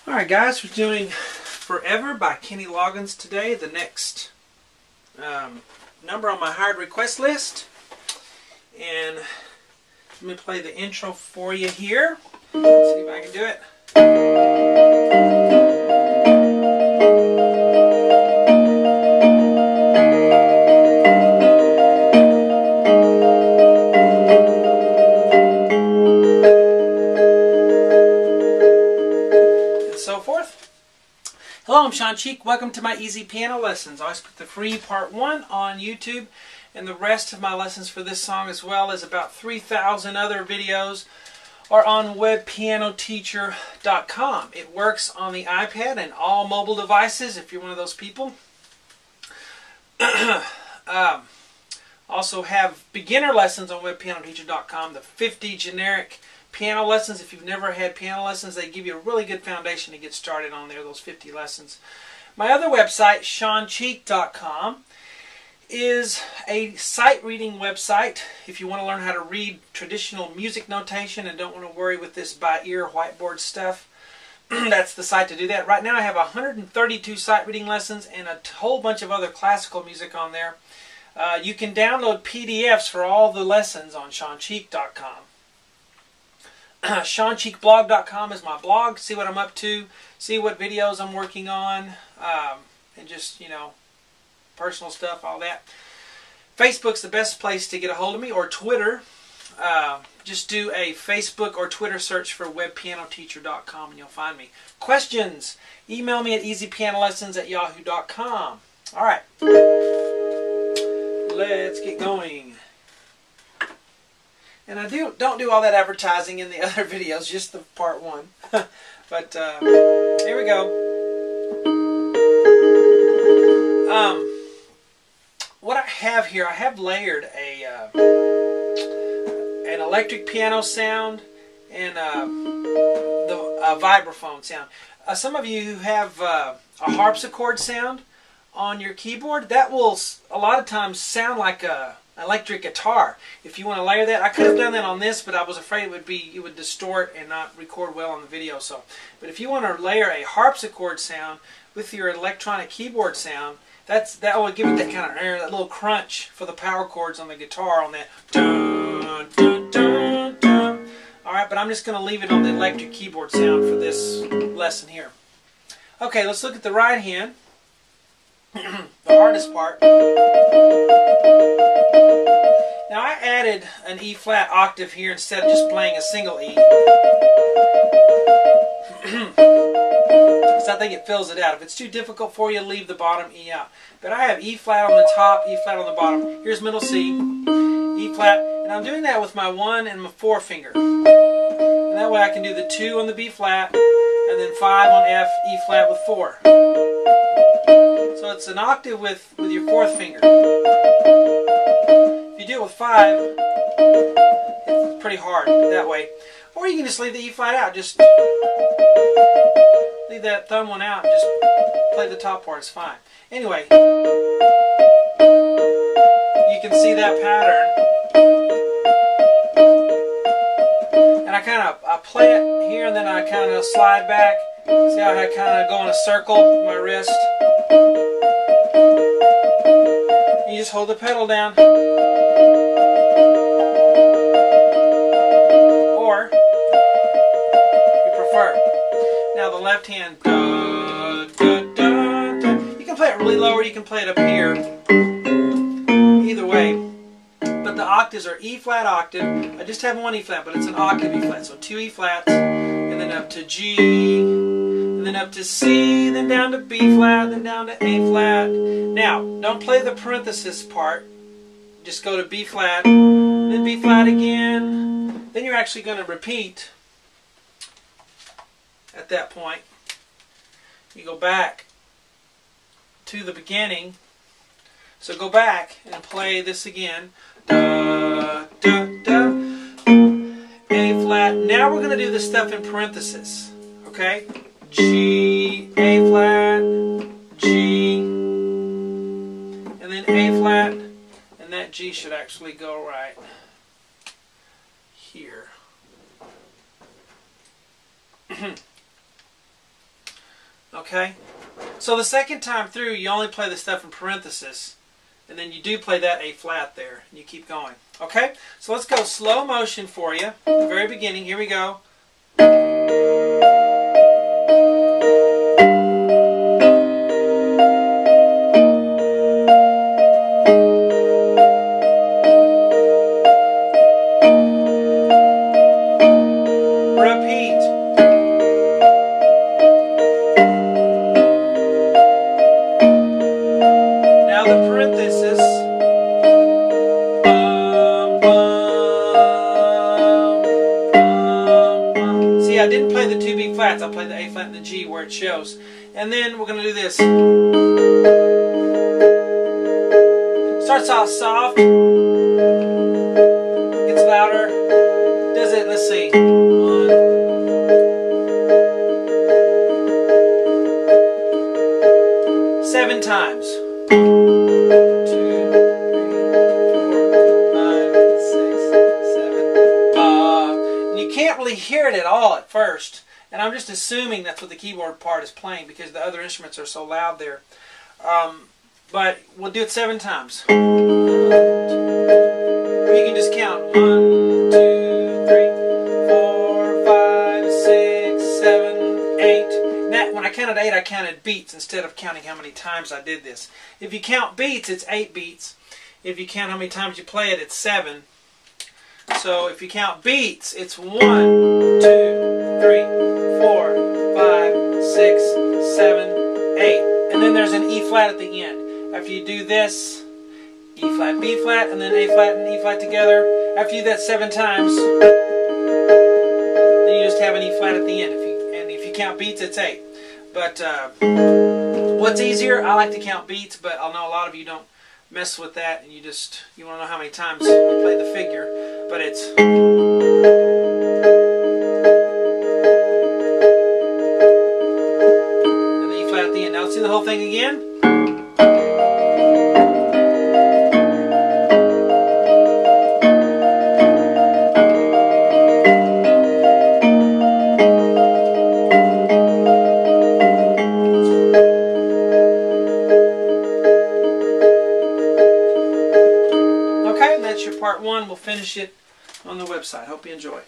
Alright guys, we're doing Forever by Kenny Loggins today, the next number on my hard request list. And let me play the intro for you here. Let's see if I can do it. Hello, I'm Sean Cheek. Welcome to my Easy Piano Lessons. I always put the free part 1 on YouTube, and the rest of my lessons for this song, as well as about 3,000 other videos, are on webpianoteacher.com. It works on the iPad and all mobile devices if you're one of those people. Also have beginner lessons on webpianoteacher.com, the 50 generic piano lessons. If you've never had piano lessons, they give you a really good foundation to get started on there, those 50 lessons. My other website, SeanCheek.com, is a sight reading website if you want to learn how to read traditional music notation and don't want to worry with this by ear whiteboard stuff. That's the site to do that. Right now I have 132 sight reading lessons and a whole bunch of other classical music on there. You can download PDFs for all the lessons on SeanCheek.com. SeanCheekblog.com is my blog. See what I'm up to, see what videos I'm working on, and just, you know, personal stuff, all that. Facebook's the best place to get a hold of me, or Twitter. Just do a Facebook or Twitter search for webpianoteacher.com and you'll find me. Questions? Email me at easypianolessons@yahoo.com. Alright, let's get going. And I don't do all that advertising in the other videos, just the part 1. But here we go. What I have here, I have layered an electric piano sound and a vibraphone sound. Some of you who have a harpsichord sound on your keyboard, that will a lot of times sound like a electric guitar. If you want to layer that, I could have done that on this, but I was afraid it would distort and not record well on the video. But if you want to layer a harpsichord sound with your electronic keyboard sound, that will give it that kind of that little crunch for the power chords on the guitar on that. Dun, dun, dun, dun. All right, but I'm just going to leave it on the electric keyboard sound for this lesson here. Okay, let's look at the right hand. The hardest part. Now I added an E flat octave here instead of just playing a single E. So I think it fills it out. If it's too difficult for you, leave the bottom E out. But I have E flat on the top, E flat on the bottom. Here's middle C, E flat, and I'm doing that with my 1 and my 4 finger. And that way I can do the 2 on the B flat, and then 5 on F, E flat with 4. So it's an octave with your 4th finger. If you do it with 5, it's pretty hard that way. Or you can just leave the E flat out. Just leave that thumb one out and just play the top part. It's fine. Anyway, you can see that pattern. And I play it here and then I kind of slide back. See how I kind of go in a circle with my wrist? You just hold the pedal down. Or, if you prefer. Now the left hand. Da, da, da, da. You can play it really low or you can play it up here. Either way. But the octaves are E flat octave. I just have 1 E flat, but it's an octave E flat. So 2 E flats, and then up to G, and then up to C, then down to B flat, then down to A flat. Now, don't play the parenthesis part. Just go to B flat, then B flat again. Then you're actually going to repeat at that point. You go back to the beginning. So go back and play this again. Da, da, da. A flat. Now we're going to do this stuff in parenthesis. Okay? G, A flat, G, and then A flat, and that G should actually go right here. Okay? So the second time through, you only play the stuff in parentheses, and then you do play that A flat there, and you keep going. Okay? So let's go slow motion for you. The very beginning. Here we go. I didn't play the two B flats, I played the A flat and the G where it shows. And then we're going to do this. Starts off soft, gets louder, does it, let's see, 7 times. 2, 3, 4, 5, 6, 7. And you can't really hear it at all at first. And I'm just assuming that's what the keyboard part is playing because the other instruments are so loud there. But we'll do it 7 times. Or you can just count 1, 2, 3, 4, 5, 6, 7, 8. That, when I counted 8, I counted beats instead of counting how many times I did this. If you count beats, it's 8 beats. If you count how many times you play it, it's 7. So if you count beats, it's 1, 2, 3, 4, 5, 6, 7, 8. And then there's an E flat at the end. After you do this, E flat, B flat, and then A flat and E flat together. After you do that 7 times, then you just have an E flat at the end. And if you count beats, it's 8. But what's easier? I like to count beats, but I know a lot of you don't mess with that, and you want to know how many times you play the figure. But it's... and the E flat at the end. Now let's do the whole thing again. Okay, that's your part 1. We'll finish it on the website. Hope you enjoy it.